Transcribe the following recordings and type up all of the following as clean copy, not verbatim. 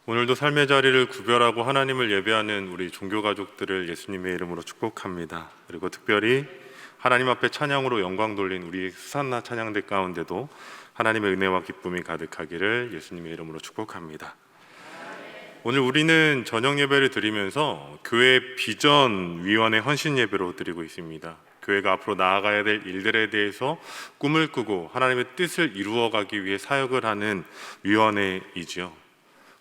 오늘도 삶의 자리를 구별하고 하나님을 예배하는 우리 종교 가족들을 예수님의 이름으로 축복합니다. 그리고 특별히 하나님 앞에 찬양으로 영광 돌린 우리 수산나 찬양대 가운데도 하나님의 은혜와 기쁨이 가득하기를 예수님의 이름으로 축복합니다. 오늘 우리는 저녁 예배를 드리면서 교회 비전 위원회 헌신 예배로 드리고 있습니다. 교회가 앞으로 나아가야 될 일들에 대해서 꿈을 꾸고 하나님의 뜻을 이루어가기 위해 사역을 하는 위원회이지요.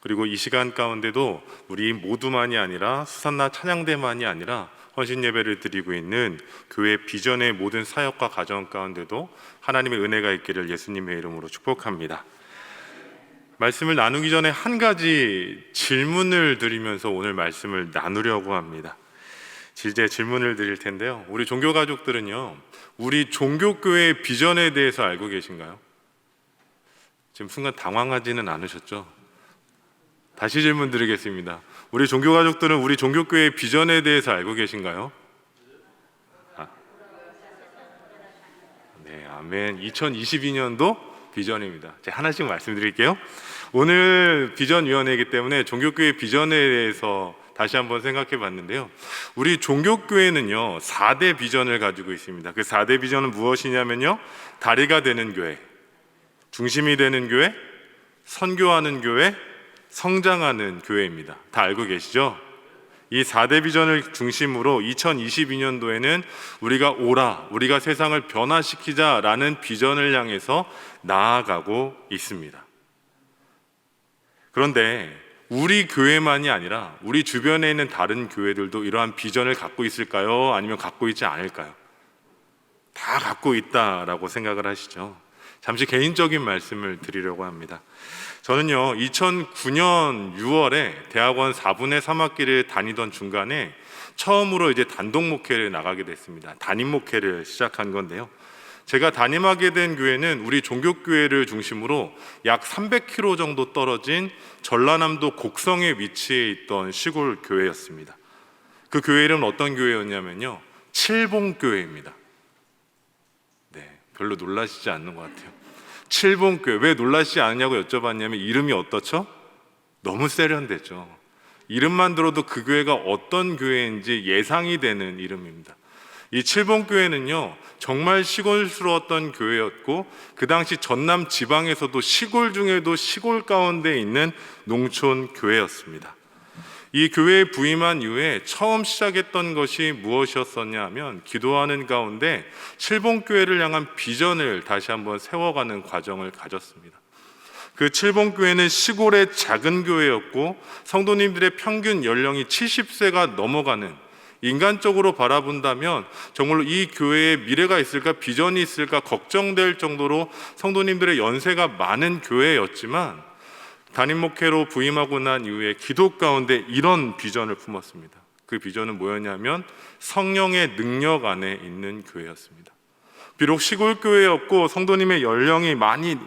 그리고 이 시간 가운데도 우리 모두만이 아니라 수산나 찬양대만이 아니라 헌신 예배를 드리고 있는 교회 비전의 모든 사역과 가정 가운데도 하나님의 은혜가 있기를 예수님의 이름으로 축복합니다. 말씀을 나누기 전에 한 가지 질문을 드리면서 오늘 말씀을 나누려고 합니다. 이제 질문을 드릴 텐데요. 우리 종교 가족들은요, 우리 종교교회의 비전에 대해서 알고 계신가요? 지금 순간 당황하지는 않으셨죠? 다시 질문 드리겠습니다. 우리 종교 가족들은 우리 종교교회의 비전에 대해서 알고 계신가요? 네, 아멘. 2022년도 비전입니다. 제가 하나씩 말씀드릴게요. 오늘 비전위원회이기 때문에 종교교회 비전에 대해서 다시 한번 생각해 봤는데요. 우리 종교교회는요 4대 비전을 가지고 있습니다. 그 4대 비전은 무엇이냐면요, 다리가 되는 교회, 중심이 되는 교회, 선교하는 교회, 성장하는 교회입니다. 다 알고 계시죠? 이 4대 비전을 중심으로 2022년도에는 우리가 세상을 변화시키자라는 비전을 향해서 나아가고 있습니다. 그런데 우리 교회만이 아니라 우리 주변에 있는 다른 교회들도 이러한 비전을 갖고 있을까요? 아니면 갖고 있지 않을까요? 다 갖고 있다라고 생각을 하시죠? 잠시 개인적인 말씀을 드리려고 합니다. 저는요 2009년 6월에 대학원 4분의 3학기를 다니던 중간에 처음으로 이제 단독 목회를 나가게 됐습니다. 담임 목회를 시작한 건데요, 제가 담임하게 된 교회는 우리 종교교회를 중심으로 약 300km 정도 떨어진 전라남도 곡성에 위치해 있던 시골 교회였습니다. 그 교회 이름은 어떤 교회였냐면요, 칠봉교회입니다. 네, 별로 놀라시지 않는 것 같아요. 칠봉교회, 왜 놀라시지 않냐고 여쭤봤냐면 이름이 어떻죠? 너무 세련되죠. 이름만 들어도 그 교회가 어떤 교회인지 예상이 되는 이름입니다. 이 칠봉교회는요 정말 시골스러웠던 교회였고, 그 당시 전남 지방에서도 시골 중에도 시골 가운데 있는 농촌 교회였습니다. 이 교회에 부임한 이후에 처음 시작했던 것이 무엇이었었냐 하면, 기도하는 가운데 칠봉교회를 향한 비전을 다시 한번 세워가는 과정을 가졌습니다. 그 칠봉교회는 시골의 작은 교회였고, 성도님들의 평균 연령이 70세가 넘어가는, 인간적으로 바라본다면 정말로 이 교회에 미래가 있을까, 비전이 있을까 걱정될 정도로 성도님들의 연세가 많은 교회였지만, 담임 목회로 부임하고 난 이후에 기도 가운데 이런 비전을 품었습니다. 그 비전은 뭐였냐면 성령의 능력 안에 있는 교회였습니다. 비록 시골 교회였고 성도님의 연령이 많이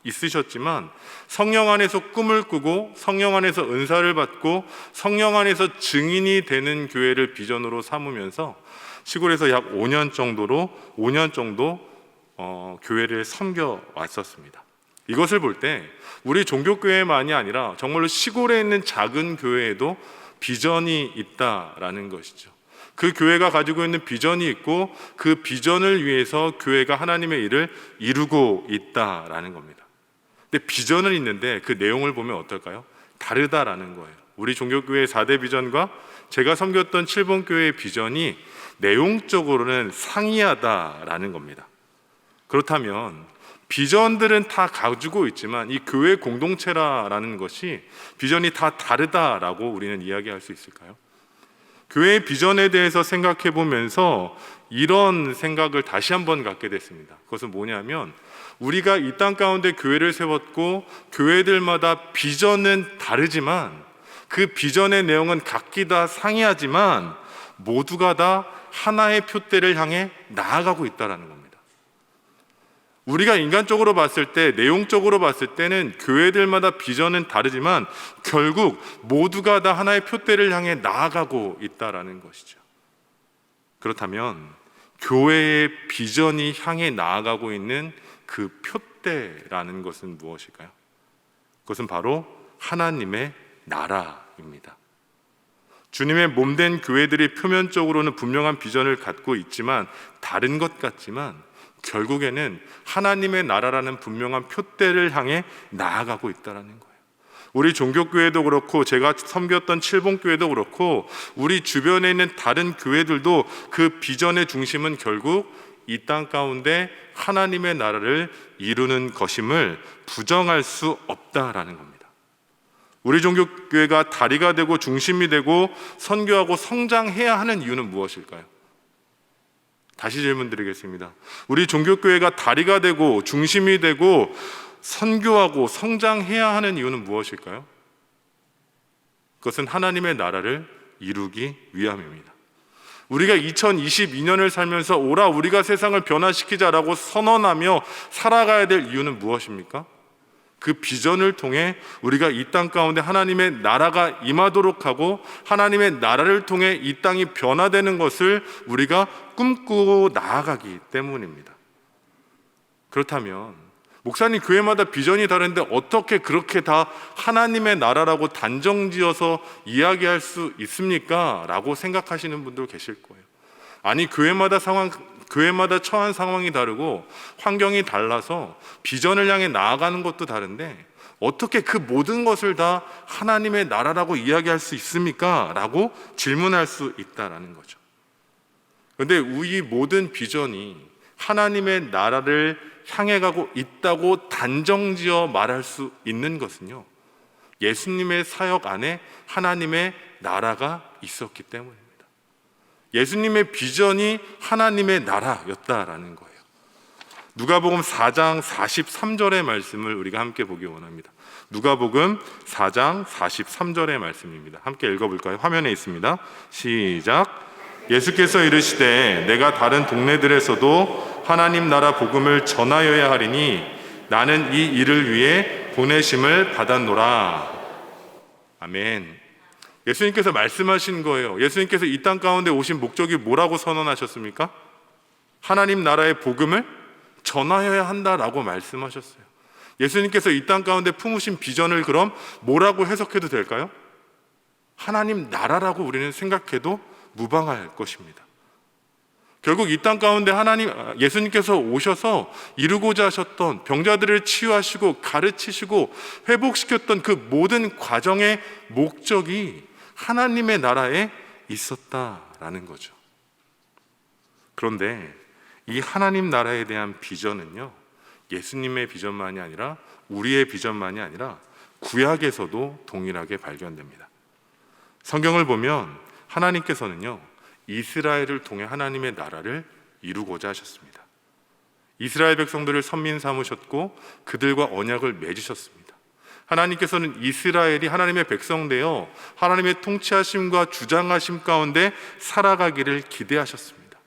있으셨지만, 성령 안에서 꿈을 꾸고 성령 안에서 은사를 받고 성령 안에서 증인이 되는 교회를 비전으로 삼으면서 시골에서 약 5년 정도 교회를 섬겨 왔었습니다. 이것을 볼 때 우리 종교교회만이 아니라 정말로 시골에 있는 작은 교회에도 비전이 있다라는 것이죠. 그 교회가 가지고 있는 비전이 있고, 그 비전을 위해서 교회가 하나님의 일을 이루고 있다라는 겁니다. 근데 비전은 있는데 그 내용을 보면 어떨까요? 다르다라는 거예요. 우리 종교교회의 4대 비전과 제가 섬겼던 칠봉교회의 비전이 내용적으로는 상이하다라는 겁니다. 그렇다면 비전들은 다 가지고 있지만 이 교회 공동체라는 것이 비전이 다 다르다라고 우리는 이야기할 수 있을까요? 교회의 비전에 대해서 생각해 보면서 이런 생각을 다시 한번 갖게 됐습니다. 그것은 뭐냐면, 우리가 이 땅 가운데 교회를 세웠고 교회들마다 비전은 다르지만 그 비전의 내용은 각기 다 상이하지만 모두가 다 하나의 표대를 향해 나아가고 있다는 겁니다. 우리가 인간적으로 봤을 때, 내용적으로 봤을 때는 교회들마다 비전은 다르지만 결국 모두가 다 하나의 표대를 향해 나아가고 있다는 것이죠. 그렇다면 교회의 비전이 향해 나아가고 있는 그 표대라는 것은 무엇일까요? 그것은 바로 하나님의 나라입니다. 주님의 몸된 교회들이 표면적으로는 분명한 비전을 갖고 있지만, 다른 것 같지만 결국에는 하나님의 나라라는 분명한 표대를 향해 나아가고 있다는 거예요. 우리 종교교회도 그렇고, 제가 섬겼던 칠봉교회도 그렇고, 우리 주변에 있는 다른 교회들도 그 비전의 중심은 결국 이 땅 가운데 하나님의 나라를 이루는 것임을 부정할 수 없다라는 겁니다. 우리 종교교회가 다리가 되고 중심이 되고 선교하고 성장해야 하는 이유는 무엇일까요? 다시 질문 드리겠습니다. 우리 종교교회가 다리가 되고 중심이 되고 선교하고 성장해야 하는 이유는 무엇일까요? 그것은 하나님의 나라를 이루기 위함입니다. 우리가 2022년을 살면서 오라 우리가 세상을 변화시키자라고 선언하며 살아가야 될 이유는 무엇입니까? 그 비전을 통해 우리가 이 땅 가운데 하나님의 나라가 임하도록 하고, 하나님의 나라를 통해 이 땅이 변화되는 것을 우리가 꿈꾸고 나아가기 때문입니다. 그렇다면 목사님, 교회마다 비전이 다른데 어떻게 그렇게 다 하나님의 나라라고 단정지어서 이야기할 수 있습니까? 라고 생각하시는 분들 계실 거예요. 아니, 교회마다 처한 상황이 다르고 환경이 달라서 비전을 향해 나아가는 것도 다른데 어떻게 그 모든 것을 다 하나님의 나라라고 이야기할 수 있습니까? 라고 질문할 수 있다는 거죠. 그런데 이 모든 비전이 하나님의 나라를 향해 가고 있다고 단정지어 말할 수 있는 것은요, 예수님의 사역 안에 하나님의 나라가 있었기 때문입니다. 예수님의 비전이 하나님의 나라였다라는 거예요. 누가복음 4장 43절의 말씀을 우리가 함께 보기 원합니다. 누가복음 4장 43절의 말씀입니다. 함께 읽어볼까요? 화면에 있습니다. 시작. 예수께서 이르시되 내가 다른 동네들에서도 하나님 나라 복음을 전하여야 하리니 나는 이 일을 위해 보내심을 받았노라. 아멘. 예수님께서 말씀하신 거예요. 예수님께서 이 땅 가운데 오신 목적이 뭐라고 선언하셨습니까? 하나님 나라의 복음을 전하여야 한다라고 말씀하셨어요. 예수님께서 이 땅 가운데 품으신 비전을 그럼 뭐라고 해석해도 될까요? 하나님 나라라고 우리는 생각해도 무방할 것입니다. 결국 이 땅 가운데 예수님께서 오셔서 이루고자 하셨던, 병자들을 치유하시고 가르치시고 회복시켰던 그 모든 과정의 목적이 하나님의 나라에 있었다라는 거죠. 그런데 이 하나님 나라에 대한 비전은요, 예수님의 비전만이 아니라, 우리의 비전만이 아니라 구약에서도 동일하게 발견됩니다. 성경을 보면 하나님께서는요, 이스라엘을 통해 하나님의 나라를 이루고자 하셨습니다. 이스라엘 백성들을 선민 삼으셨고 그들과 언약을 맺으셨습니다. 하나님께서는 이스라엘이 하나님의 백성 되어 하나님의 통치하심과 주장하심 가운데 살아가기를 기대하셨습니다.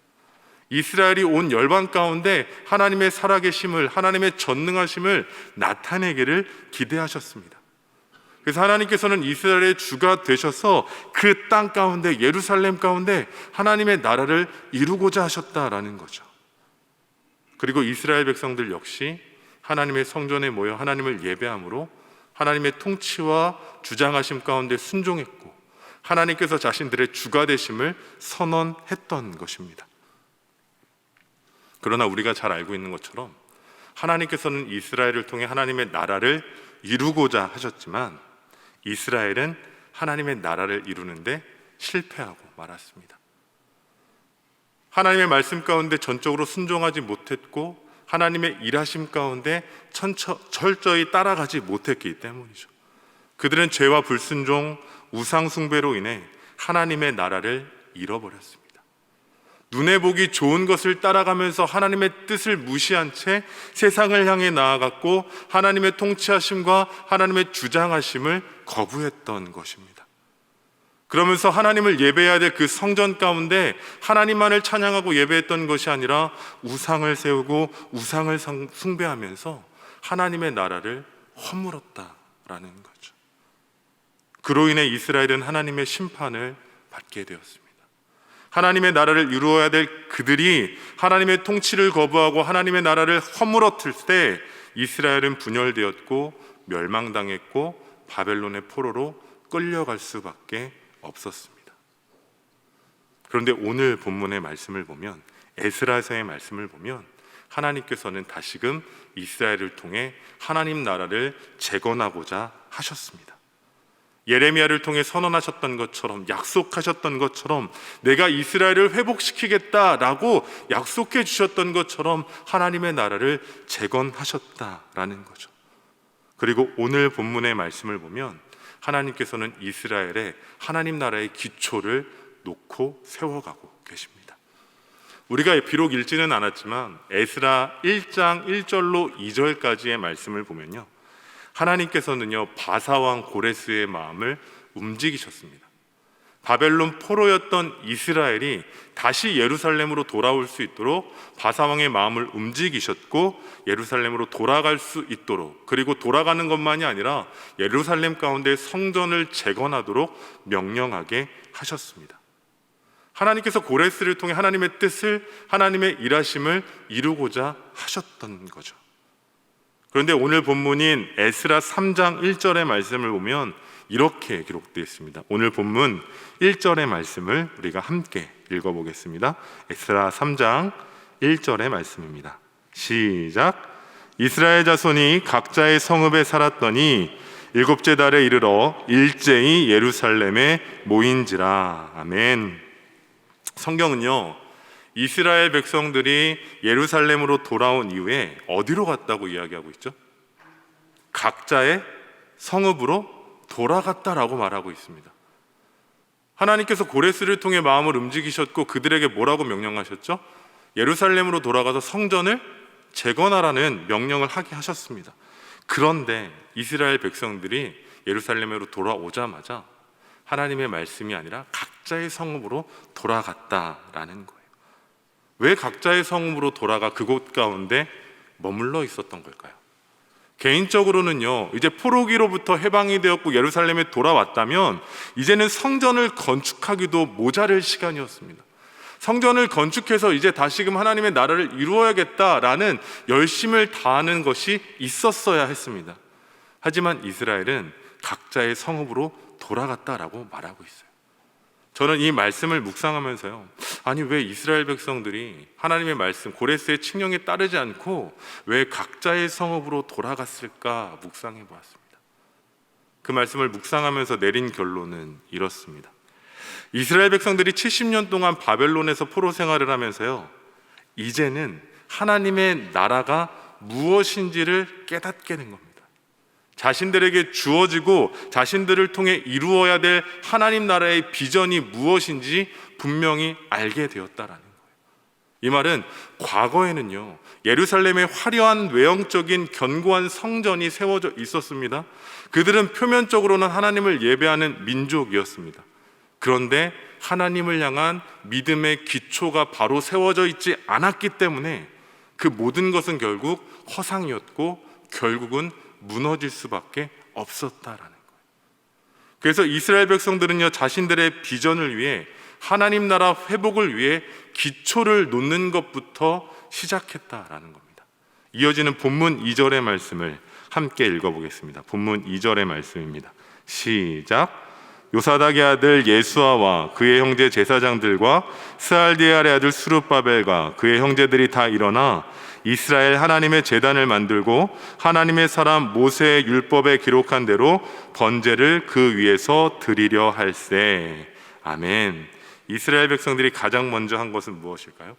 이스라엘이 온 열방 가운데 하나님의 살아계심을, 하나님의 전능하심을 나타내기를 기대하셨습니다. 그래서 하나님께서는 이스라엘의 주가 되셔서 그 땅 가운데, 예루살렘 가운데 하나님의 나라를 이루고자 하셨다라는 거죠. 그리고 이스라엘 백성들 역시 하나님의 성전에 모여 하나님을 예배함으로 하나님의 통치와 주장하심 가운데 순종했고, 하나님께서 자신들의 주가 되심을 선언했던 것입니다. 그러나 우리가 잘 알고 있는 것처럼 하나님께서는 이스라엘을 통해 하나님의 나라를 이루고자 하셨지만 이스라엘은 하나님의 나라를 이루는데 실패하고 말았습니다. 하나님의 말씀 가운데 전적으로 순종하지 못했고 하나님의 일하심 가운데 철저히 따라가지 못했기 때문이죠. 그들은 죄와 불순종, 우상 숭배로 인해 하나님의 나라를 잃어버렸습니다. 눈에 보기 좋은 것을 따라가면서 하나님의 뜻을 무시한 채 세상을 향해 나아갔고 하나님의 통치하심과 하나님의 주장하심을 거부했던 것입니다. 그러면서 하나님을 예배해야 될 그 성전 가운데 하나님만을 찬양하고 예배했던 것이 아니라 우상을 세우고 우상을 숭배하면서 하나님의 나라를 허물었다라는 거죠. 그로 인해 이스라엘은 하나님의 심판을 받게 되었습니다. 하나님의 나라를 이루어야 될 그들이 하나님의 통치를 거부하고 하나님의 나라를 허물었을 때 이스라엘은 분열되었고 멸망당했고 바벨론의 포로로 끌려갈 수밖에 없었습니다. 그런데 오늘 본문의 말씀을 보면, 에스라서의 말씀을 보면 하나님께서는 다시금 이스라엘을 통해 하나님 나라를 재건하고자 하셨습니다. 예레미야를 통해 선언하셨던 것처럼, 약속하셨던 것처럼, 내가 이스라엘을 회복시키겠다라고 약속해 주셨던 것처럼 하나님의 나라를 재건하셨다라는 거죠. 그리고 오늘 본문의 말씀을 보면 하나님께서는 이스라엘의 하나님 나라의 기초를 놓고 세워가고 계십니다. 우리가 비록 읽지는 않았지만 에스라 1장 1절로 2절까지의 말씀을 보면요, 하나님께서는요 바사왕 고레스의 마음을 움직이셨습니다. 바벨론 포로였던 이스라엘이 다시 예루살렘으로 돌아올 수 있도록 바사왕의 마음을 움직이셨고, 예루살렘으로 돌아갈 수 있도록, 그리고 돌아가는 것만이 아니라 예루살렘 가운데 성전을 재건하도록 명령하게 하셨습니다. 하나님께서 고레스를 통해 하나님의 뜻을, 하나님의 일하심을 이루고자 하셨던 거죠. 그런데 오늘 본문인 에스라 3장 1절의 말씀을 보면 이렇게 기록되어 있습니다. 오늘 본문 1절의 말씀을 우리가 함께 읽어보겠습니다. 에스라 3장 1절의 말씀입니다. 시작. 이스라엘 자손이 각자의 성읍에 살았더니 일곱째 달에 이르러 일제히 예루살렘에 모인지라. 아멘. 성경은요, 이스라엘 백성들이 예루살렘으로 돌아온 이후에 어디로 갔다고 이야기하고 있죠? 각자의 성읍으로 돌아갔다라고 말하고 있습니다. 하나님께서 고레스를 통해 마음을 움직이셨고 그들에게 뭐라고 명령하셨죠? 예루살렘으로 돌아가서 성전을 재건하라는 명령을 하게 하셨습니다. 그런데 이스라엘 백성들이 예루살렘으로 돌아오자마자 하나님의 말씀이 아니라 각자의 성읍으로 돌아갔다라는 거예요. 왜 각자의 성읍으로 돌아가 그곳 가운데 머물러 있었던 걸까요? 개인적으로는요, 이제 포로기로부터 해방이 되었고 예루살렘에 돌아왔다면 이제는 성전을 건축하기도 모자랄 시간이었습니다. 성전을 건축해서 이제 다시금 하나님의 나라를 이루어야겠다라는 열심을 다하는 것이 있었어야 했습니다. 하지만 이스라엘은 각자의 성읍으로 돌아갔다라고 말하고 있어요. 저는 이 말씀을 묵상하면서요, 아니 왜 이스라엘 백성들이 하나님의 말씀, 고레스의 칙령에 따르지 않고 왜 각자의 성읍으로 돌아갔을까 묵상해 보았습니다. 그 말씀을 묵상하면서 내린 결론은 이렇습니다. 이스라엘 백성들이 70년 동안 바벨론에서 포로 생활을 하면서요, 이제는 하나님의 나라가 무엇인지를 깨닫게 된 겁니다. 자신들에게 주어지고 자신들을 통해 이루어야 될 하나님 나라의 비전이 무엇인지 분명히 알게 되었다라는 거예요. 이 말은 과거에는요, 예루살렘의 화려한 외형적인 견고한 성전이 세워져 있었습니다. 그들은 표면적으로는 하나님을 예배하는 민족이었습니다. 그런데 하나님을 향한 믿음의 기초가 바로 세워져 있지 않았기 때문에 그 모든 것은 결국 허상이었고 결국은 무너질 수밖에 없었다라는 거예요. 그래서 이스라엘 백성들은요, 자신들의 비전을 위해 하나님 나라 회복을 위해 기초를 놓는 것부터 시작했다라는 겁니다. 이어지는 본문 2절의 말씀을 함께 읽어보겠습니다. 본문 2절의 말씀입니다. 시작. 요사닥의 아들 예수아와 그의 형제 제사장들과 스알디엘의 아들 스룹바벨과 그의 형제들이 다 일어나 이스라엘 하나님의 제단을 만들고 하나님의 사람 모세의 율법에 기록한 대로 번제를 그 위에서 드리려 할세. 아멘. 이스라엘 백성들이 가장 먼저 한 것은 무엇일까요?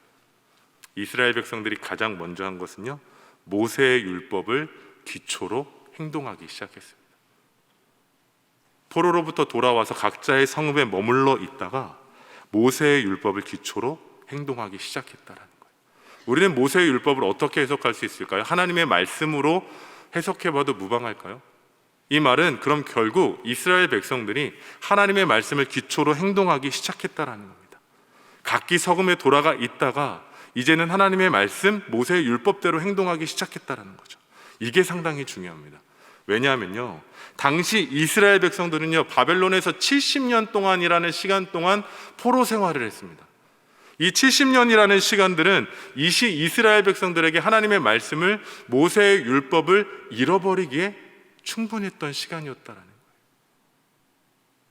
이스라엘 백성들이 가장 먼저 한 것은요, 모세의 율법을 기초로 행동하기 시작했습니다. 포로로부터 돌아와서 각자의 성읍에 머물러 있다가 모세의 율법을 기초로 행동하기 시작했다라는 거예요. 우리는 모세의 율법을 어떻게 해석할 수 있을까요? 하나님의 말씀으로 해석해봐도 무방할까요? 이 말은 그럼 결국 이스라엘 백성들이 하나님의 말씀을 기초로 행동하기 시작했다라는 겁니다. 각기 성읍에 돌아가 있다가 이제는 하나님의 말씀, 모세의 율법대로 행동하기 시작했다라는 거죠. 이게 상당히 중요합니다. 왜냐하면요, 당시 이스라엘 백성들은요, 바벨론에서 70년 동안이라는 시간 동안 포로 생활을 했습니다. 이 70년이라는 시간들은 이스라엘 백성들에게 하나님의 말씀을, 모세의 율법을 잃어버리기에 충분했던 시간이었다라는 거예요.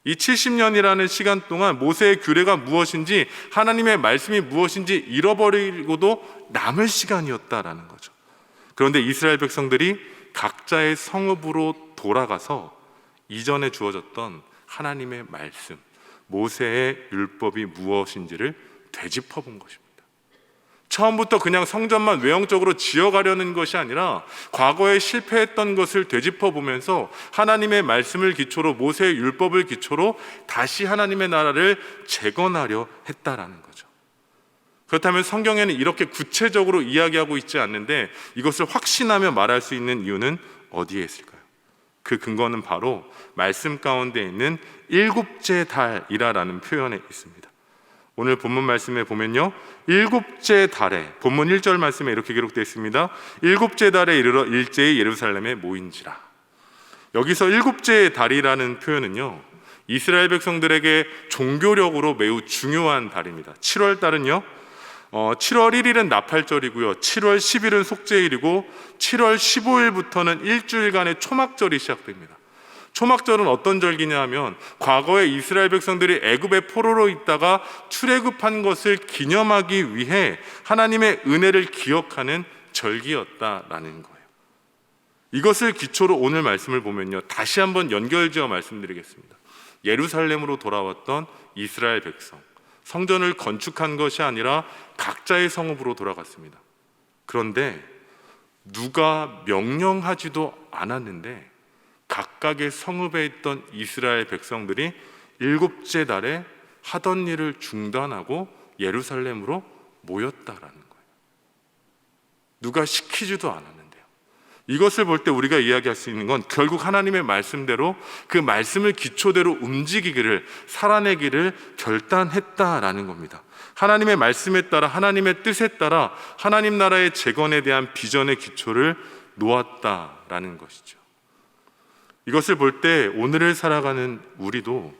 이 70년이라는 시간 동안 모세의 규례가 무엇인지, 하나님의 말씀이 무엇인지 잃어버리고도 남을 시간이었다라는 거죠. 그런데 이스라엘 백성들이 각자의 성읍으로 돌아가서 이전에 주어졌던 하나님의 말씀, 모세의 율법이 무엇인지를 되짚어 본 것입니다. 처음부터 그냥 성전만 외형적으로 지어가려는 것이 아니라 과거에 실패했던 것을 되짚어 보면서 하나님의 말씀을 기초로, 모세의 율법을 기초로 다시 하나님의 나라를 재건하려 했다라는 거죠. 그렇다면 성경에는 이렇게 구체적으로 이야기하고 있지 않는데 이것을 확신하며 말할 수 있는 이유는 어디에 있을까요? 그 근거는 바로 말씀 가운데 있는 일곱째 달이라는 표현에 있습니다. 오늘 본문 말씀에 보면요, 일곱째 달에, 본문 1절 말씀에 이렇게 기록되어 있습니다. 일곱째 달에 이르러 일제히 예루살렘에 모인지라. 여기서 일곱째 달이라는 표현은요, 이스라엘 백성들에게 종교력으로 매우 중요한 달입니다. 7월 달은요, 7월 1일은 나팔절이고요, 7월 10일은 속죄일이고 7월 15일부터는 일주일간의 초막절이 시작됩니다. 초막절은 어떤 절기냐 하면 과거에 이스라엘 백성들이 애굽의 포로로 있다가 출애굽한 것을 기념하기 위해 하나님의 은혜를 기억하는 절기였다라는 거예요. 이것을 기초로 오늘 말씀을 보면요, 다시 한번 연결지어 말씀드리겠습니다. 예루살렘으로 돌아왔던 이스라엘 백성, 성전을 건축한 것이 아니라 각자의 성읍으로 돌아갔습니다. 그런데 누가 명령하지도 않았는데 각각의 성읍에 있던 이스라엘 백성들이 일곱째 달에 하던 일을 중단하고 예루살렘으로 모였다라는 거예요. 누가 시키지도 않았는데요. 이것을 볼 때 우리가 이야기할 수 있는 건 결국 하나님의 말씀대로, 그 말씀을 기초대로 움직이기를, 살아내기를 결단했다라는 겁니다. 하나님의 말씀에 따라, 하나님의 뜻에 따라 하나님 나라의 재건에 대한 비전의 기초를 놓았다라는 것이죠. 이것을 볼 때 오늘을 살아가는 우리도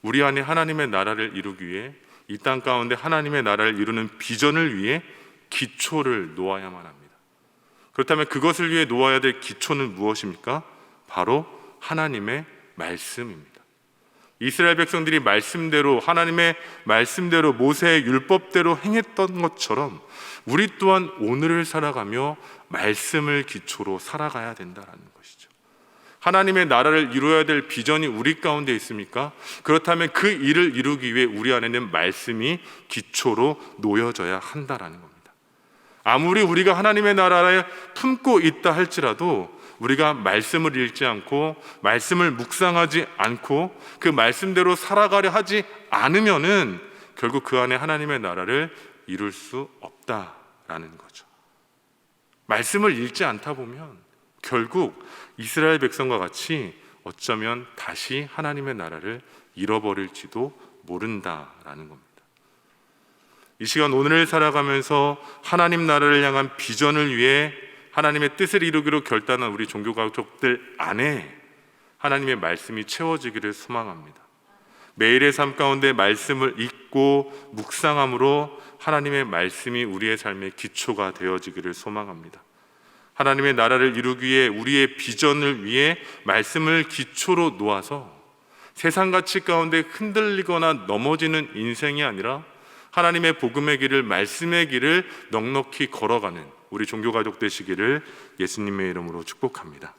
우리 안에 하나님의 나라를 이루기 위해, 이 땅 가운데 하나님의 나라를 이루는 비전을 위해 기초를 놓아야만 합니다. 그렇다면 그것을 위해 놓아야 될 기초는 무엇입니까? 바로 하나님의 말씀입니다. 이스라엘 백성들이 말씀대로, 하나님의 말씀대로, 모세의 율법대로 행했던 것처럼 우리 또한 오늘을 살아가며 말씀을 기초로 살아가야 된다는 것이죠. 하나님의 나라를 이루어야 될 비전이 우리 가운데 있습니까? 그렇다면 그 일을 이루기 위해 우리 안에는 말씀이 기초로 놓여져야 한다는 겁니다. 아무리 우리가 하나님의 나라에 품고 있다 할지라도 우리가 말씀을 읽지 않고 말씀을 묵상하지 않고 그 말씀대로 살아가려 하지 않으면은 결국 그 안에 하나님의 나라를 이룰 수 없다라는 거죠. 말씀을 읽지 않다 보면 결국 이스라엘 백성과 같이 어쩌면 다시 하나님의 나라를 잃어버릴지도 모른다라는 겁니다. 이 시간 오늘을 살아가면서 하나님 나라를 향한 비전을 위해 하나님의 뜻을 이루기로 결단한 우리 종교 가족들 안에 하나님의 말씀이 채워지기를 소망합니다. 매일의 삶 가운데 말씀을 읽고 묵상함으로 하나님의 말씀이 우리의 삶의 기초가 되어지기를 소망합니다. 하나님의 나라를 이루기 위해, 우리의 비전을 위해 말씀을 기초로 놓아서 세상 가치 가운데 흔들리거나 넘어지는 인생이 아니라 하나님의 복음의 길을, 말씀의 길을 넉넉히 걸어가는 우리 종교가족 되시기를 예수님의 이름으로 축복합니다.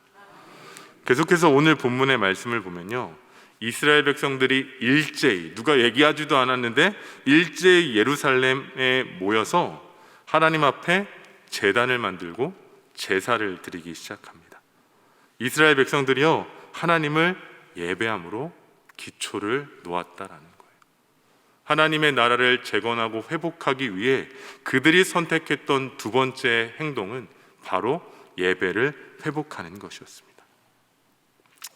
계속해서 오늘 본문의 말씀을 보면요, 이스라엘 백성들이 일제히, 누가 얘기하지도 않았는데 일제히 예루살렘에 모여서 하나님 앞에 제단을 만들고 제사를 드리기 시작합니다. 이스라엘 백성들이요, 하나님을 예배함으로 기초를 놓았다라는 거예요. 하나님의 나라를 재건하고 회복하기 위해 그들이 선택했던 두 번째 행동은 바로 예배를 회복하는 것이었습니다.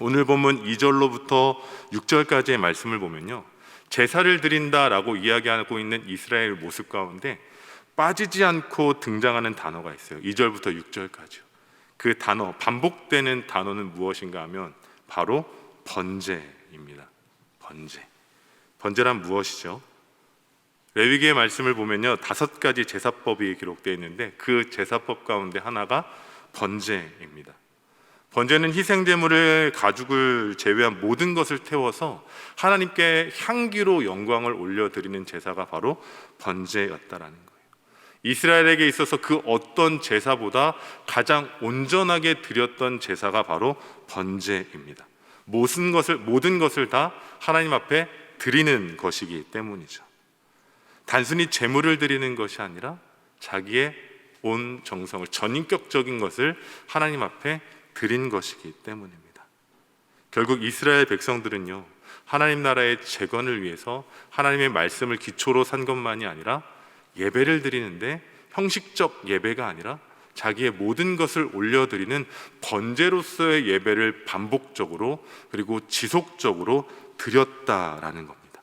오늘 본문 2절로부터 6절까지의 말씀을 보면요, 제사를 드린다라고 이야기하고 있는 이스라엘 모습 가운데 빠지지 않고 등장하는 단어가 있어요. 2절부터 6절까지요. 그 단어, 반복되는 단어는 무엇인가 하면 바로 번제입니다. 번제. 번제란 무엇이죠? 레위기의 말씀을 보면요, 5가지 제사법이 기록되어 있는데 그 제사법 가운데 하나가 번제입니다. 번제는 희생 제물의 가죽을 제외한 모든 것을 태워서 하나님께 향기로 영광을 올려드리는 제사가 바로 번제였다라는 거예요. 이스라엘에게 있어서 그 어떤 제사보다 가장 온전하게 드렸던 제사가 바로 번제입니다. 모든 것을 다 하나님 앞에 드리는 것이기 때문이죠. 단순히 제물을 드리는 것이 아니라 자기의 온 정성을, 전인격적인 것을 하나님 앞에 드린 것이기 때문입니다. 결국 이스라엘 백성들은요, 하나님 나라의 재건을 위해서 하나님의 말씀을 기초로 산 것만이 아니라 예배를 드리는데 형식적 예배가 아니라 자기의 모든 것을 올려드리는 번제로서의 예배를 반복적으로 그리고 지속적으로 드렸다라는 겁니다.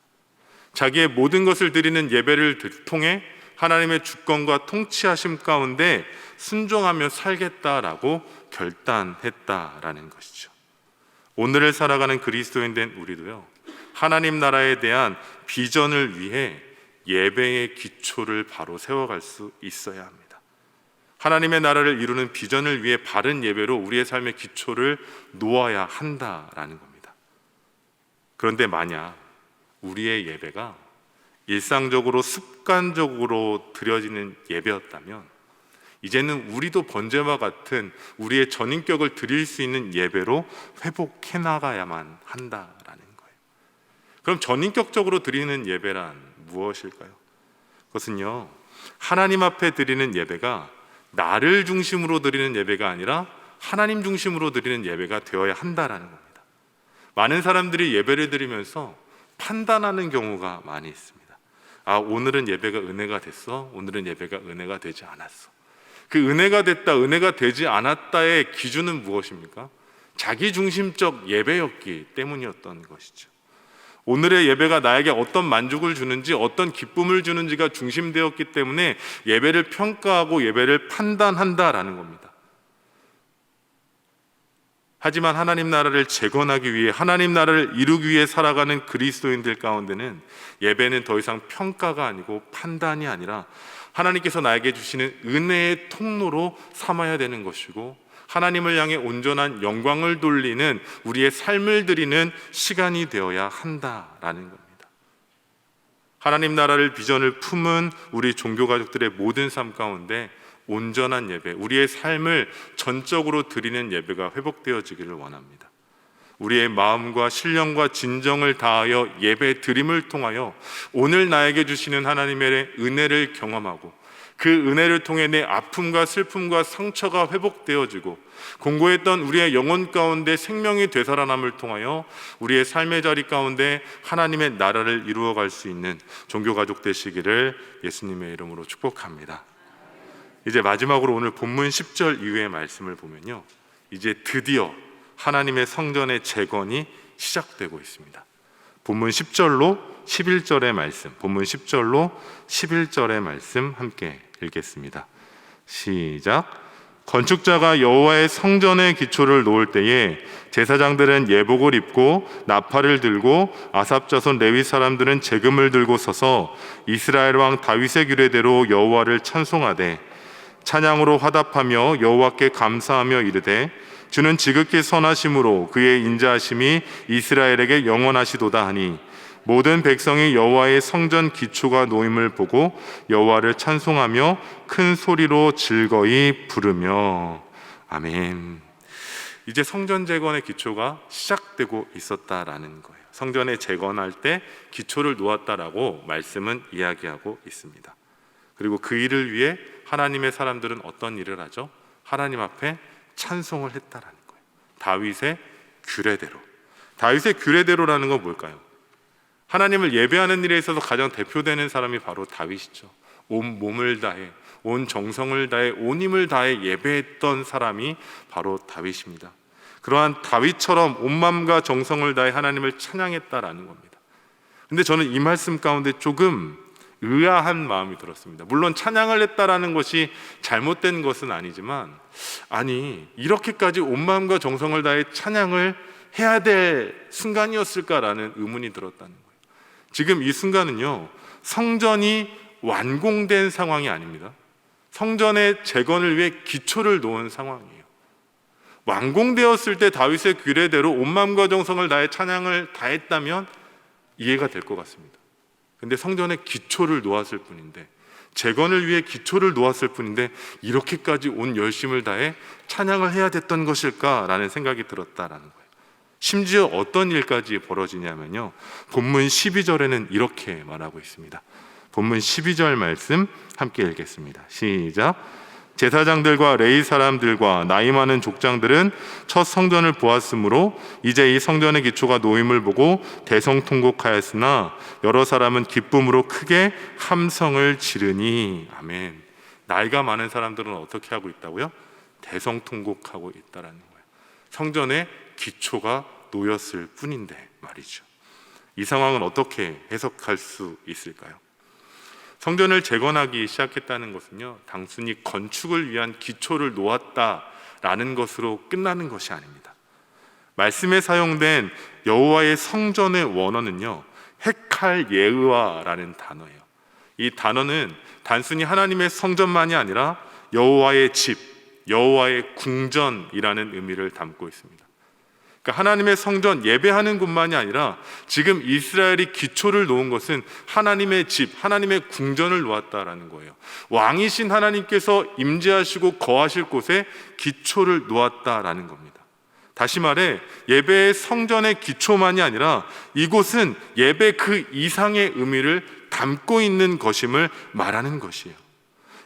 자기의 모든 것을 드리는 예배를 통해 하나님의 주권과 통치하심 가운데 순종하며 살겠다라고 결단했다라는 것이죠. 오늘을 살아가는 그리스도인 된 우리도요, 하나님 나라에 대한 비전을 위해 예배의 기초를 바로 세워갈 수 있어야 합니다. 하나님의 나라를 이루는 비전을 위해 바른 예배로 우리의 삶의 기초를 놓아야 한다라는 겁니다. 그런데 만약 우리의 예배가 일상적으로 습관적으로 드려지는 예배였다면 이제는 우리도 번제와 같은 우리의 전인격을 드릴 수 있는 예배로 회복해 나가야만 한다라는 거예요. 그럼 전인격적으로 드리는 예배란 무엇일까요? 그것은요, 하나님 앞에 드리는 예배가 나를 중심으로 드리는 예배가 아니라 하나님 중심으로 드리는 예배가 되어야 한다라는 겁니다. 많은 사람들이 예배를 드리면서 판단하는 경우가 많이 있습니다. 아, 오늘은 예배가 은혜가 됐어, 오늘은 예배가 은혜가 되지 않았어. 그 은혜가 됐다, 은혜가 되지 않았다의 기준은 무엇입니까? 자기중심적 예배였기 때문이었던 것이죠. 오늘의 예배가 나에게 어떤 만족을 주는지, 어떤 기쁨을 주는지가 중심되었기 때문에 예배를 평가하고 예배를 판단한다라는 겁니다. 하지만 하나님 나라를 재건하기 위해, 하나님 나라를 이루기 위해 살아가는 그리스도인들 가운데는 예배는 더 이상 평가가 아니고 판단이 아니라 하나님께서 나에게 주시는 은혜의 통로로 삼아야 되는 것이고, 하나님을 향해 온전한 영광을 돌리는 우리의 삶을 드리는 시간이 되어야 한다라는 겁니다. 하나님 나라를 비전을 품은 우리 종교 가족들의 모든 삶 가운데 온전한 예배, 우리의 삶을 전적으로 드리는 예배가 회복되어지기를 원합니다. 우리의 마음과 신령과 진정을 다하여 예배 드림을 통하여 오늘 나에게 주시는 하나님의 은혜를 경험하고, 그 은혜를 통해 내 아픔과 슬픔과 상처가 회복되어지고, 공고했던 우리의 영혼 가운데 생명이 되살아남을 통하여 우리의 삶의 자리 가운데 하나님의 나라를 이루어갈 수 있는 종교가족 되시기를 예수님의 이름으로 축복합니다. 이제 마지막으로 오늘 본문 10절 이후의 말씀을 보면요, 이제 드디어 하나님의 성전의 재건이 시작되고 있습니다. 본문 10절로 11절의 말씀, 본문 10절로 11절의 말씀 함께 읽겠습니다. 시작. 건축자가 여호와의 성전의 기초를 놓을 때에 제사장들은 예복을 입고 나팔을 들고 아삽 자손 레위 사람들은 제금을 들고 서서 이스라엘 왕 다윗의 규례대로 여호와를 찬송하되 찬양으로 화답하며 여호와께 감사하며 이르되 주는 지극히 선하심으로 그의 인자하심이 이스라엘에게 영원하시도다 하니 모든 백성이 여호와의 성전 기초가 놓임을 보고 여호와를 찬송하며 큰 소리로 즐거이 부르며. 아멘. 이제 성전 재건의 기초가 시작되고 있었다라는 거예요. 성전에 재건할 때 기초를 놓았다라고 말씀은 이야기하고 있습니다. 그리고 그 일을 위해 하나님의 사람들은 어떤 일을 하죠? 하나님 앞에 찬송을 했다라는 거예요. 다윗의 규례대로. 다윗의 규례대로라는 건 뭘까요? 하나님을 예배하는 일에 있어서 가장 대표되는 사람이 바로 다윗이죠. 온 몸을 다해, 온 정성을 다해, 온 힘을 다해 예배했던 사람이 바로 다윗입니다. 그러한 다윗처럼 온 마음과 정성을 다해 하나님을 찬양했다라는 겁니다. 근데 저는 이 말씀 가운데 조금 의아한 마음이 들었습니다. 물론 찬양을 했다라는 것이 잘못된 것은 아니지만, 아니 이렇게까지 온 마음과 정성을 다해 찬양을 해야 될 순간이었을까라는 의문이 들었다는 거예요. 지금 이 순간은요, 성전이 완공된 상황이 아닙니다. 성전의 재건을 위해 기초를 놓은 상황이에요. 완공되었을 때 다윗의 규례대로 온 마음과 정성을 다해 찬양을 다했다면 이해가 될 것 같습니다. 근데 성전의 기초를 놓았을 뿐인데, 재건을 위해 기초를 놓았을 뿐인데 이렇게까지 온 열심을 다해 찬양을 해야 됐던 것일까라는 생각이 들었다라는 거예요. 심지어 어떤 일까지 벌어지냐면요, 본문 12절에는 이렇게 말하고 있습니다. 본문 12절 말씀 함께 읽겠습니다. 시작. 제사장들과 레위 사람들과 나이 많은 족장들은 첫 성전을 보았으므로 이제 이 성전의 기초가 놓임을 보고 대성통곡하였으나 여러 사람은 기쁨으로 크게 함성을 지르니. 아멘. 나이가 많은 사람들은 어떻게 하고 있다고요? 대성통곡하고 있다라는 거예요. 성전의 기초가 놓였을 뿐인데 말이죠. 이 상황은 어떻게 해석할 수 있을까요? 성전을 재건하기 시작했다는 것은요, 단순히 건축을 위한 기초를 놓았다라는 것으로 끝나는 것이 아닙니다. 말씀에 사용된 여호와의 성전의 원어는요, 헤칼 예흐와라는 단어예요. 이 단어는 단순히 하나님의 성전만이 아니라 여호와의 집, 여호와의 궁전이라는 의미를 담고 있습니다. 그러니까 하나님의 성전, 예배하는 곳만이 아니라 지금 이스라엘이 기초를 놓은 것은 하나님의 집, 하나님의 궁전을 놓았다라는 거예요. 왕이신 하나님께서 임재하시고 거하실 곳에 기초를 놓았다라는 겁니다. 다시 말해 예배의 성전의 기초만이 아니라 이곳은 예배 그 이상의 의미를 담고 있는 것임을 말하는 것이에요.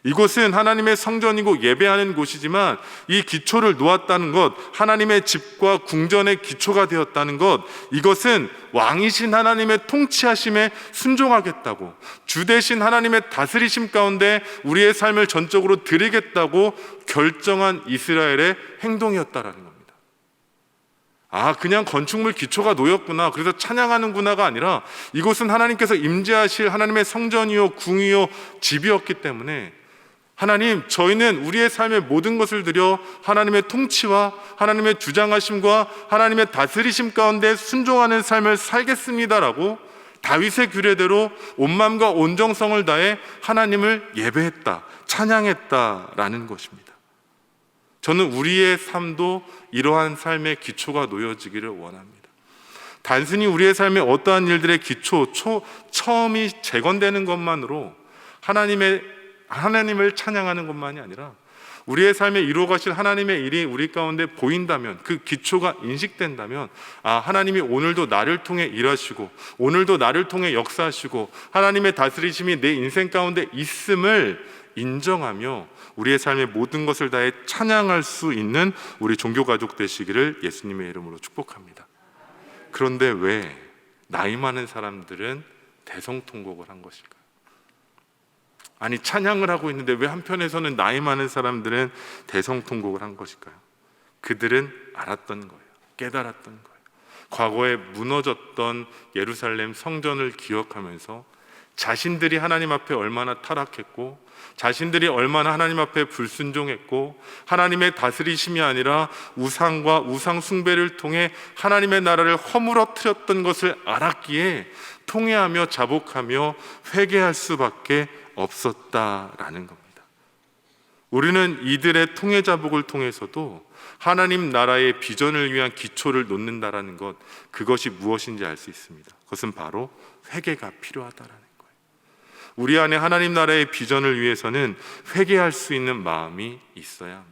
이곳은 하나님의 성전이고 예배하는 곳이지만 이 기초를 놓았다는 것, 하나님의 집과 궁전의 기초가 되었다는 것, 이것은 왕이신 하나님의 통치하심에 순종하겠다고, 주 대신 하나님의 다스리심 가운데 우리의 삶을 전적으로 드리겠다고 결정한 이스라엘의 행동이었다라는 겁니다. 그냥 건축물 기초가 놓였구나, 그래서 찬양하는구나가 아니라 이곳은 하나님께서 임재하실 하나님의 성전이요 궁이요 집이었기 때문에 하나님, 저희는 우리의 삶의 모든 것을 드려 하나님의 통치와 하나님의 주장하심과 하나님의 다스리심 가운데 순종하는 삶을 살겠습니다라고 다윗의 규례대로 온 마음과 온 정성을 다해 하나님을 예배했다, 찬양했다라는 것입니다. 저는 우리의 삶도 이러한 삶의 기초가 놓여지기를 원합니다. 단순히 우리의 삶의 어떠한 일들의 기초, 처음이 재건되는 것만으로 하나님을 찬양하는 것만이 아니라 우리의 삶에 이루어 가실 하나님의 일이 우리 가운데 보인다면, 그 기초가 인식된다면, 하나님이 오늘도 나를 통해 일하시고 오늘도 나를 통해 역사하시고 하나님의 다스리심이 내 인생 가운데 있음을 인정하며 우리의 삶의 모든 것을 다해 찬양할 수 있는 우리 종교가족 되시기를 예수님의 이름으로 축복합니다. 그런데 왜 나이 많은 사람들은 대성통곡을 한 것일까요? 아니, 찬양을 하고 있는데 왜 한편에서는 나이 많은 사람들은 대성통곡을 한 것일까요? 그들은 알았던 거예요. 깨달았던 거예요. 과거에 무너졌던 예루살렘 성전을 기억하면서 자신들이 하나님 앞에 얼마나 타락했고, 자신들이 얼마나 하나님 앞에 불순종했고, 하나님의 다스리심이 아니라 우상과 우상 숭배를 통해 하나님의 나라를 허물어뜨렸던 것을 알았기에 통회하며 자복하며 회개할 수밖에 없었다라는 겁니다. 우리는 이들의 통회 자복을 통해서도 하나님 나라의 비전을 위한 기초를 놓는다라는 것, 그것이 무엇인지 알 수 있습니다. 그것은 바로 회개가 필요하다라는 거예요. 우리 안에 하나님 나라의 비전을 위해서는 회개할 수 있는 마음이 있어야 합니다.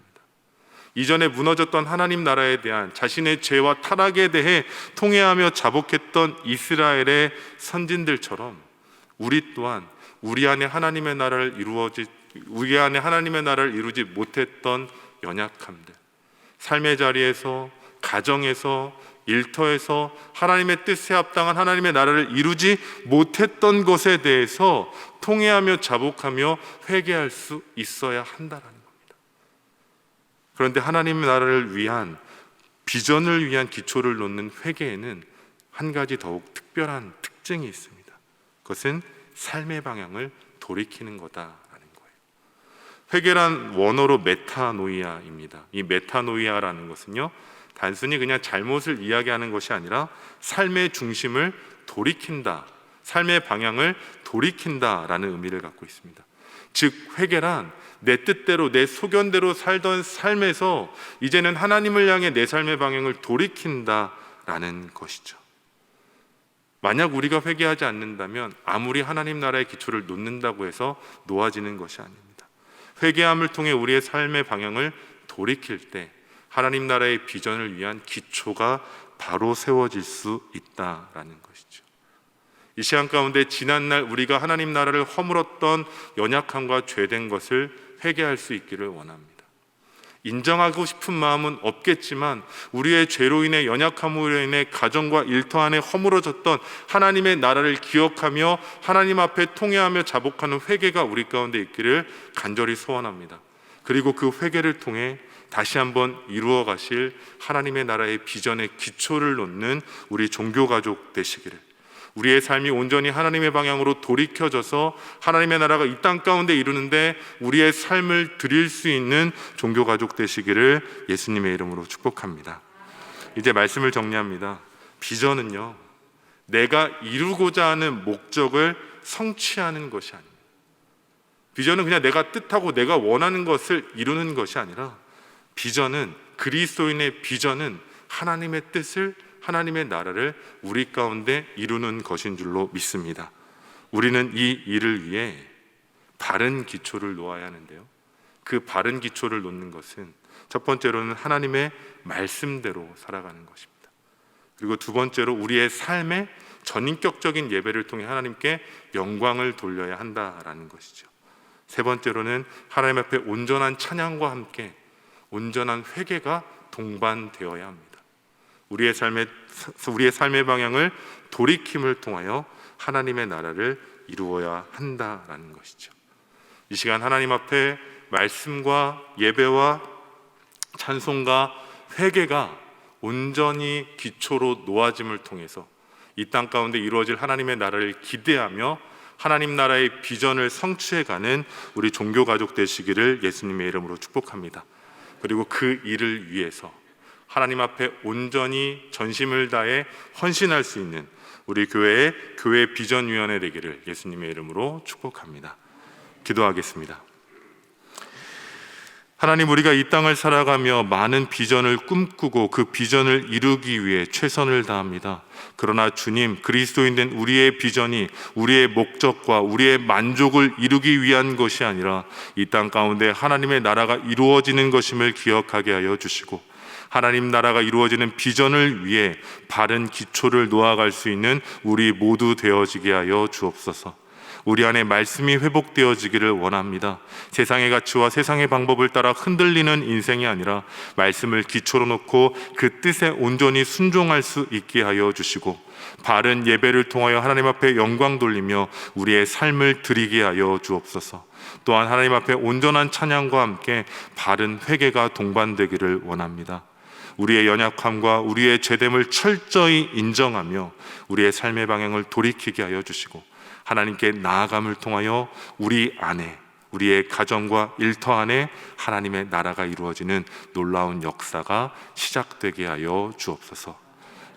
이전에 무너졌던 하나님 나라에 대한 자신의 죄와 타락에 대해 통회하며 자복했던 이스라엘의 선진들처럼 우리 또한 우리 안에 하나님의 나라를 이루지 못했던 연약함들, 삶의 자리에서, 가정에서, 일터에서 하나님의 뜻에 합당한 하나님의 나라를 이루지 못했던 것에 대해서 통회하며 자복하며 회개할 수 있어야 한다라는 겁니다. 그런데 하나님의 나라를 위한 비전을 위한 기초를 놓는 회개에는 한 가지 더욱 특별한 특징이 있습니다. 그것은 삶의 방향을 돌이키는 거다라는 거예요. 회개란 원어로 메타노이아입니다. 이 메타노이아라는 것은요, 단순히 그냥 잘못을 이야기하는 것이 아니라 삶의 중심을 돌이킨다, 삶의 방향을 돌이킨다라는 의미를 갖고 있습니다. 즉 회개란 내 뜻대로 내 소견대로 살던 삶에서 이제는 하나님을 향해 내 삶의 방향을 돌이킨다라는 것이죠. 만약 우리가 회개하지 않는다면 아무리 하나님 나라의 기초를 놓는다고 해서 놓아지는 것이 아닙니다. 회개함을 통해 우리의 삶의 방향을 돌이킬 때 하나님 나라의 비전을 위한 기초가 바로 세워질 수 있다라는 것이죠. 이 시간 가운데 지난날 우리가 하나님 나라를 허물었던 연약함과 죄된 것을 회개할 수 있기를 원합니다. 인정하고 싶은 마음은 없겠지만 우리의 죄로 인해 연약함으로 인해 가정과 일터 안에 허물어졌던 하나님의 나라를 기억하며 하나님 앞에 통회하며 자복하는 회개가 우리 가운데 있기를 간절히 소원합니다. 그리고 그 회개를 통해 다시 한번 이루어 가실 하나님의 나라의 비전의 기초를 놓는 우리 종교가족 되시기를, 우리의 삶이 온전히 하나님의 방향으로 돌이켜져서 하나님의 나라가 이 땅 가운데 이루는데 우리의 삶을 드릴 수 있는 종교가족 되시기를 예수님의 이름으로 축복합니다. 이제 말씀을 정리합니다. 비전은요, 내가 이루고자 하는 목적을 성취하는 것이 아닙니다. 비전은 그냥 내가 뜻하고 내가 원하는 것을 이루는 것이 아니라, 비전은, 그리스도인의 비전은 하나님의 뜻을, 하나님의 나라를 우리 가운데 이루는 것인 줄로 믿습니다. 우리는 이 일을 위해 바른 기초를 놓아야 하는데요, 그 바른 기초를 놓는 것은 첫 번째로는 하나님의 말씀대로 살아가는 것입니다. 그리고 두 번째로 우리의 삶의 전인격적인 예배를 통해 하나님께 영광을 돌려야 한다라는 것이죠. 세 번째로는 하나님 앞에 온전한 찬양과 함께 온전한 회개가 동반되어야 합니다. 우리의 삶의 방향을 돌이킴을 통하여 하나님의 나라를 이루어야 한다라는 것이죠. 이 시간 하나님 앞에 말씀과 예배와 찬송과 회개가 온전히 기초로 놓아짐을 통해서 이 땅 가운데 이루어질 하나님의 나라를 기대하며 하나님 나라의 비전을 성취해가는 우리 종교가족 되시기를 예수님의 이름으로 축복합니다. 그리고 그 일을 위해서 하나님 앞에 온전히 전심을 다해 헌신할 수 있는 우리 교회 비전위원회 되기를 예수님의 이름으로 축복합니다. 기도하겠습니다. 하나님, 우리가 이 땅을 살아가며 많은 비전을 꿈꾸고 그 비전을 이루기 위해 최선을 다합니다. 그러나 주님, 그리스도인 된 우리의 비전이 우리의 목적과 우리의 만족을 이루기 위한 것이 아니라 이 땅 가운데 하나님의 나라가 이루어지는 것임을 기억하게 하여 주시고, 하나님 나라가 이루어지는 비전을 위해 바른 기초를 놓아갈 수 있는 우리 모두 되어지게 하여 주옵소서. 우리 안에 말씀이 회복되어지기를 원합니다. 세상의 가치와 세상의 방법을 따라 흔들리는 인생이 아니라 말씀을 기초로 놓고 그 뜻에 온전히 순종할 수 있게 하여 주시고, 바른 예배를 통하여 하나님 앞에 영광 돌리며 우리의 삶을 드리게 하여 주옵소서. 또한 하나님 앞에 온전한 찬양과 함께 바른 회개가 동반되기를 원합니다. 우리의 연약함과 우리의 죄됨을 철저히 인정하며 우리의 삶의 방향을 돌이키게 하여 주시고, 하나님께 나아감을 통하여 우리 안에, 우리의 가정과 일터 안에 하나님의 나라가 이루어지는 놀라운 역사가 시작되게 하여 주옵소서.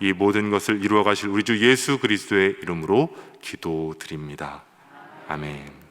이 모든 것을 이루어 가실 우리 주 예수 그리스도의 이름으로 기도드립니다. 아멘.